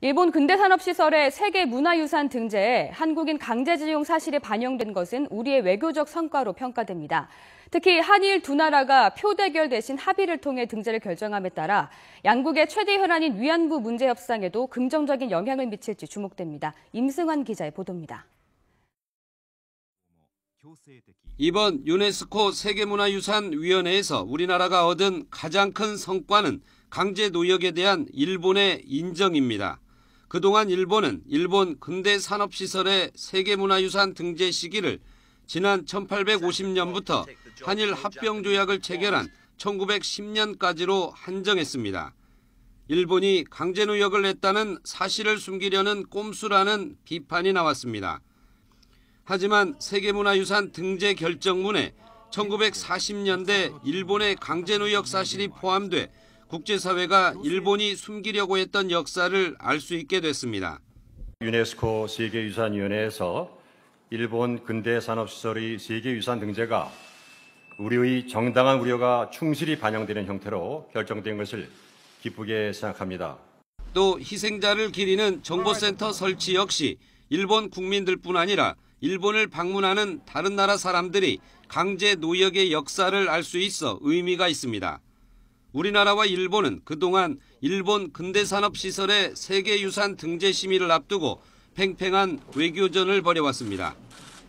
일본 근대산업시설의 세계문화유산 등재에 한국인 강제징용 사실이 반영된 것은 우리의 외교적 성과로 평가됩니다. 특히 한일 두 나라가 표대결 대신 합의를 통해 등재를 결정함에 따라 양국의 최대 현안인 위안부 문제 협상에도 긍정적인 영향을 미칠지 주목됩니다. 임승환 기자의 보도입니다. 이번 유네스코 세계문화유산위원회에서 우리나라가 얻은 가장 큰 성과는 강제노역에 대한 일본의 인정입니다. 그동안 일본은 일본 근대산업시설의 세계문화유산 등재 시기를 지난 1850년부터 한일 합병조약을 체결한 1910년까지로 한정했습니다. 일본이 강제노역을 냈다는 사실을 숨기려는 꼼수라는 비판이 나왔습니다. 하지만 세계문화유산 등재 결정문에 1940년대 일본의 강제노역 사실이 포함돼 국제사회가 일본이 숨기려고 했던 역사를 알 수 있게 됐습니다. 유네스코 세계유산위원회에서 일본 근대산업시설의 세계유산 등재가 우리의 정당한 우려가 충실히 반영되는 형태로 결정된 것을 기쁘게 생각합니다. 또 희생자를 기리는 정보센터 설치 역시 일본 국민들뿐 아니라 일본을 방문하는 다른 나라 사람들이 강제 노역의 역사를 알 수 있어 의미가 있습니다. 우리나라와 일본은 그동안 일본 근대산업시설의 세계유산 등재 심의를 앞두고 팽팽한 외교전을 벌여왔습니다.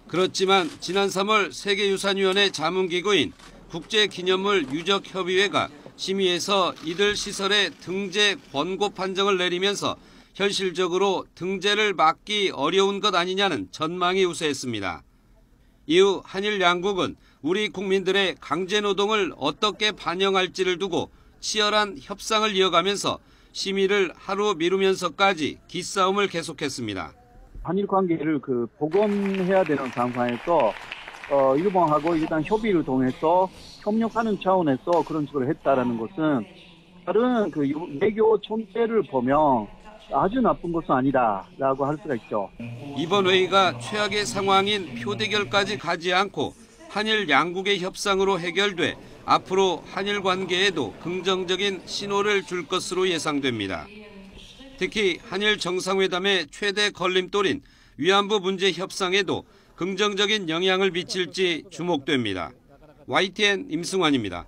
그렇지만 지난 3월 세계유산위원회 자문기구인 국제기념물 유적협의회가 심의에서 이들 시설의 등재 권고 판정을 내리면서 현실적으로 등재를 막기 어려운 것 아니냐는 전망이 우세했습니다. 이후 한일 양국은 우리 국민들의 강제노동을 어떻게 반영할지를 두고 치열한 협상을 이어가면서 심의를 하루 미루면서까지 기싸움을 계속했습니다. 한일 관계를 복원해야 되는 상황에서 일본하고 일단 협의를 통해서 협력하는 차원에서 그런 식으로 했다라는 것은 다른 외교 전체를 보면 아주 나쁜 것은 아니다라고 할 수가 있죠. 이번 회의가 최악의 상황인 표대결까지 가지 않고 한일 양국의 협상으로 해결돼 앞으로 한일 관계에도 긍정적인 신호를 줄 것으로 예상됩니다. 특히 한일 정상회담의 최대 걸림돌인 위안부 문제 협상에도 긍정적인 영향을 미칠지 주목됩니다. YTN 임승환입니다.